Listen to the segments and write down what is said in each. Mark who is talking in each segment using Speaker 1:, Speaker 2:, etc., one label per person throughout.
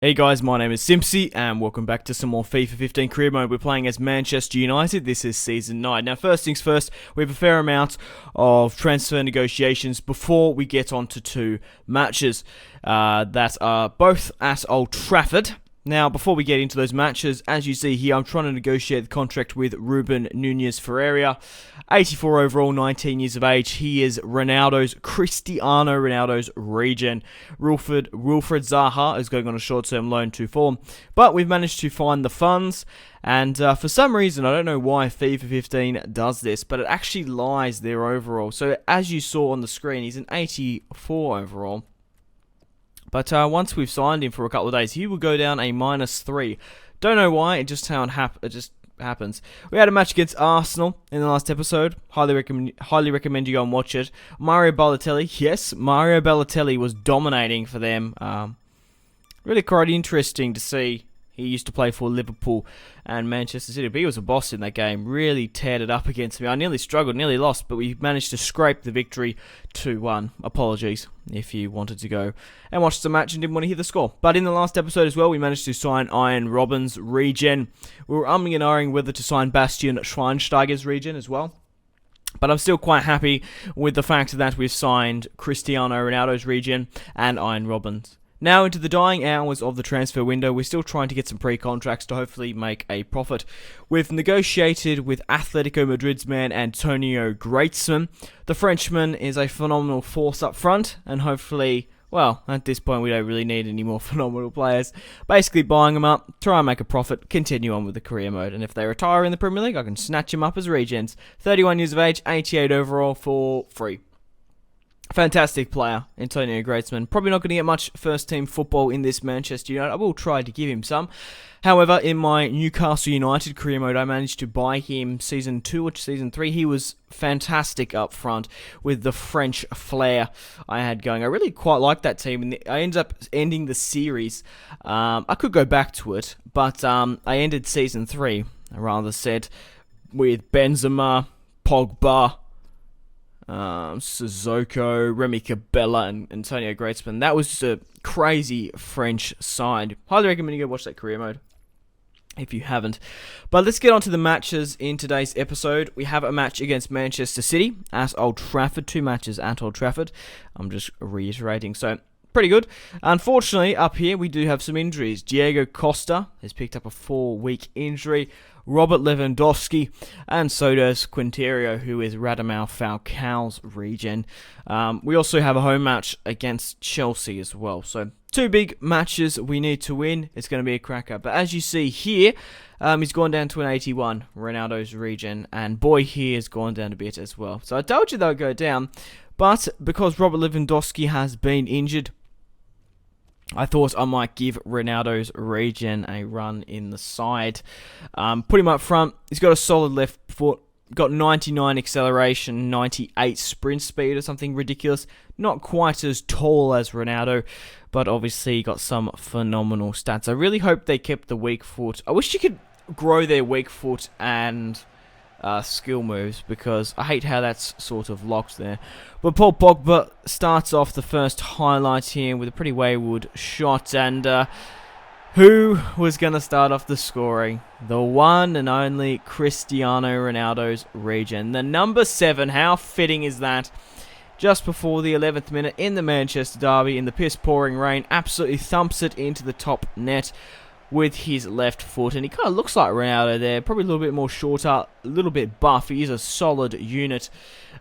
Speaker 1: Hey guys, my name is Simpzy and welcome back to some more FIFA 15 career mode. We're playing as Manchester United. This is season 9. Now first things first, we have a fair amount of transfer negotiations before we get on to two matches that are both at Old Trafford. Now, before we get into those matches, as you see here, I'm trying to negotiate the contract with Ruben Nunez Ferreira. 84 overall, 19 years of age. He is Cristiano Ronaldo's regen. Wilfred Zaha is going on a short-term loan to Fulham. But we've managed to find the funds. And for some reason, I don't know why FIFA 15 does this, but it actually lies there overall. So as you saw on the screen, he's an 84 overall. But once we've signed him for a couple of days, he will go down a -3. Don't know why, it just happens. We had a match against Arsenal in the last episode. Highly recommend you go and watch it. Mario Balotelli, yes, Mario Balotelli was dominating for them. Really quite interesting to see. He used to play for Liverpool and Manchester City, but he was a boss in that game. Really teared it up against me. I nearly struggled, nearly lost, but we managed to scrape the victory 2-1. Apologies if you wanted to go and watch the match and didn't want to hear the score. But in the last episode as well, we managed to sign Arjen Robben's regen. We were umming and ahhing whether to sign Bastian Schweinsteiger's regen as well. But I'm still quite happy with the fact that we've signed Cristiano Ronaldo's regen and Arjen Robben's. Now into the dying hours of the transfer window, we're still trying to get some pre-contracts to hopefully make a profit. We've negotiated with Atletico Madrid's man Antonio Griezmann. The Frenchman is a phenomenal force up front, and hopefully, well, at this point we don't really need any more phenomenal players. Basically buying them up, try and make a profit, continue on with the career mode, and if they retire in the Premier League, I can snatch them up as regens. 31 years of age, 88 overall for free. Fantastic player, Antonio Griezmann. Probably not going to get much first-team football in this Manchester United. I will try to give him some. However, in my Newcastle United career mode, I managed to buy him Season 2 or Season 3. He was fantastic up front with the French flair I had going. I really quite liked that team. And I ended up ending the series. I could go back to it, but I ended Season 3, I rather said, with Benzema, Pogba, Sissoko, Remy Cabella, and Antonio Griezmann. That was just a crazy French side. Highly recommend you go watch that career mode if you haven't. But let's get on to the matches in today's episode. We have a match against Manchester City at Old Trafford. 2 matches at Old Trafford. I'm just reiterating. So, pretty good. Unfortunately, up here we do have some injuries. Diego Costa has picked up a 4-week injury. Robert Lewandowski, and so does Quintero, who is Radamel Falcao's regen. We also have a home match against Chelsea as well. So 2 big matches we need to win. It's going to be a cracker. But as you see here, he's gone down to an 81, Ronaldo's regen, and boy here has gone down a bit as well. So I told you they'll go down, but because Robert Lewandowski has been injured, I thought I might give Ronaldo's regen a run in the side. Put him up front. He's got a solid left foot. Got 99 acceleration, 98 sprint speed or something ridiculous. Not quite as tall as Ronaldo, but obviously got some phenomenal stats. I really hope they kept the weak foot. I wish you could grow their weak foot and skill moves, because I hate how that's sort of locked there. But Paul Pogba starts off the first highlight here with a pretty wayward shot, and who was going to start off the scoring? The one and only Cristiano Ronaldo's regen. The number 7, how fitting is that? Just before the 11th minute in the Manchester derby, in the piss-pouring rain, absolutely thumps it into the top net with his left foot, and he kind of looks like Ronaldo there, probably a little bit more shorter, a little bit buff. He is a solid unit,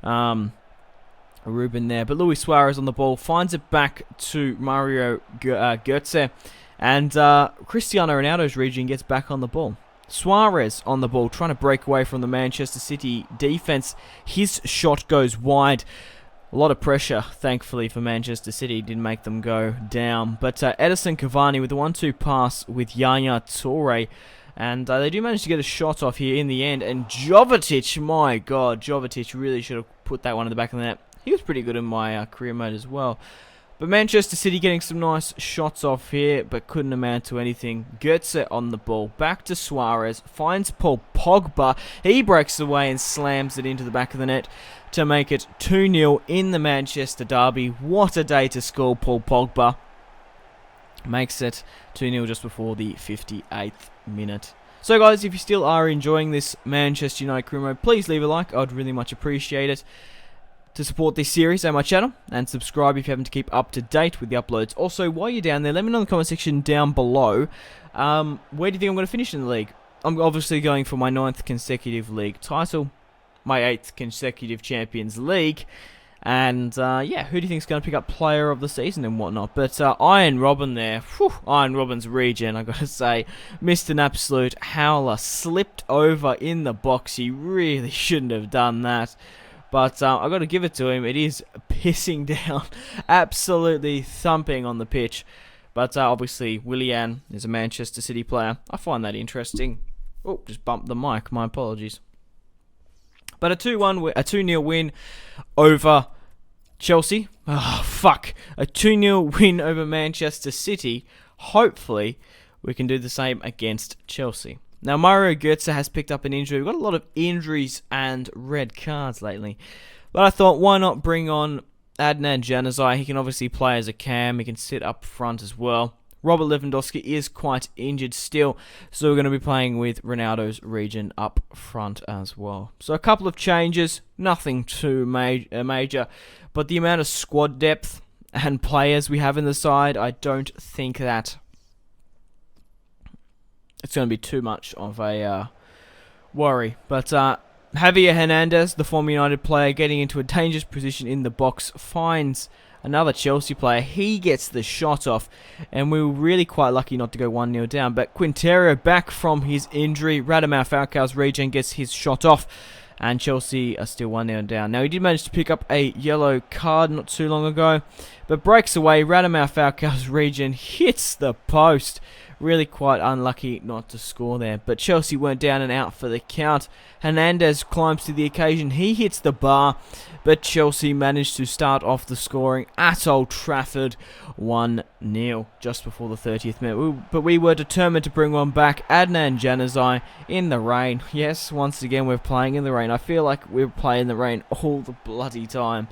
Speaker 1: Ruben there, but Luis Suarez on the ball, finds it back to Mario Götze, and Cristiano Ronaldo's regen gets back on the ball. Suarez on the ball, trying to break away from the Manchester City defense. His shot goes wide. A lot of pressure, thankfully, for Manchester City. Didn't make them go down. But Edison Cavani with the 1-2 pass with Yaya Toure. And they do manage to get a shot off here in the end. And Jovetic, my God, Jovetic really should have put that one in the back of the net. He was pretty good in my career mode as well. But Manchester City getting some nice shots off here, but couldn't amount to anything. Götze on the ball, back to Suarez, finds Paul Pogba. He breaks away and slams it into the back of the net to make it 2-0 in the Manchester derby. What a day to score Paul Pogba. Makes it 2-0 just before the 58th minute. So guys, if you still are enjoying this Manchester United career mode, please leave a like. I'd really much appreciate it. To support this series and my channel, and subscribe if you haven't, to keep up to date with the uploads. Also, while you're down there, let me know in the comment section down below, where do you think I'm going to finish in the league? I'm obviously going for my 9th consecutive league title, my 8th consecutive Champions League, and yeah, who do you think is going to pick up player of the season and whatnot? But Iron Robin there, Iron Robin's regen, I got to say, missed an absolute howler, slipped over in the box. He really shouldn't have done that. But I've got to give it to him. It is pissing down, absolutely thumping on the pitch. But obviously, Willian is a Manchester City player. I find that interesting. Oh, just bumped the mic. My apologies. But a 2-0 win over Chelsea. Oh, fuck. A 2-0 win over Manchester City. Hopefully, we can do the same against Chelsea. Now, Mario Götze has picked up an injury. We've got a lot of injuries and red cards lately. But I thought, why not bring on Adnan Januzaj? He can obviously play as a cam. He can sit up front as well. Robert Lewandowski is quite injured still, so we're going to be playing with Ronaldo's regen up front as well. So a couple of changes, nothing too major. But the amount of squad depth and players we have in the side, I don't think that it's going to be too much of a worry. But Javier Hernandez, the former United player, getting into a dangerous position in the box, finds another Chelsea player. He gets the shot off, and we were really quite lucky not to go 1-0 down. But Quintero, back from his injury, Radamel Falcao's regen, gets his shot off, and Chelsea are still 1-0 down. Now, he did manage to pick up a yellow card not too long ago, but breaks away. Radamel Falcao's regen hits the post. Really quite unlucky not to score there. But Chelsea went down and out for the count. Hernandez climbs to the occasion. He hits the bar. But Chelsea managed to start off the scoring at Old Trafford 1-0 just before the 30th minute. But we were determined to bring one back. Adnan Januzaj in the rain. Yes, once again we're playing in the rain. I feel like we're playing in the rain all the bloody time.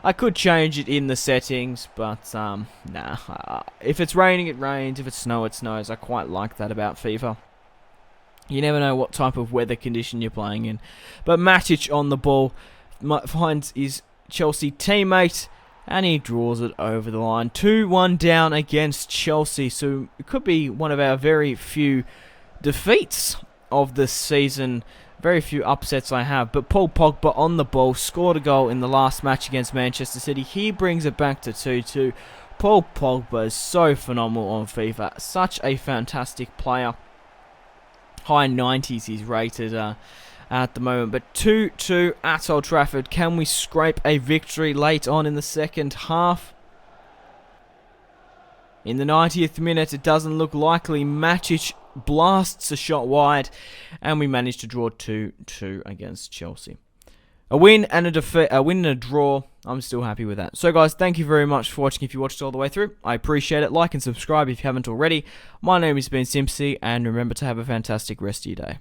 Speaker 1: I could change it in the settings, but nah. If it's raining, it rains. If it's snow, it snows. I quite like that about FIFA. You never know what type of weather condition you're playing in. But Matic on the ball finds his Chelsea teammate, and he draws it over the line. 2-1 down against Chelsea. So it could be one of our very few defeats of the season. Very few upsets I have, but Paul Pogba on the ball scored a goal in the last match against Manchester City. He brings it back to 2-2. Paul Pogba is so phenomenal on FIFA. Such a fantastic player. High 90s he's rated at the moment. But 2-2 at Old Trafford. Can we scrape a victory late on in the second half? In the 90th minute, it doesn't look likely. Matic blasts a shot wide, and we managed to draw 2-2 against Chelsea. A win and a draw. I'm still happy with that. So guys, thank you very much for watching. If you watched all the way through, I appreciate it. Like and subscribe if you haven't already. My name has been Simpzy, and remember to have a fantastic rest of your day.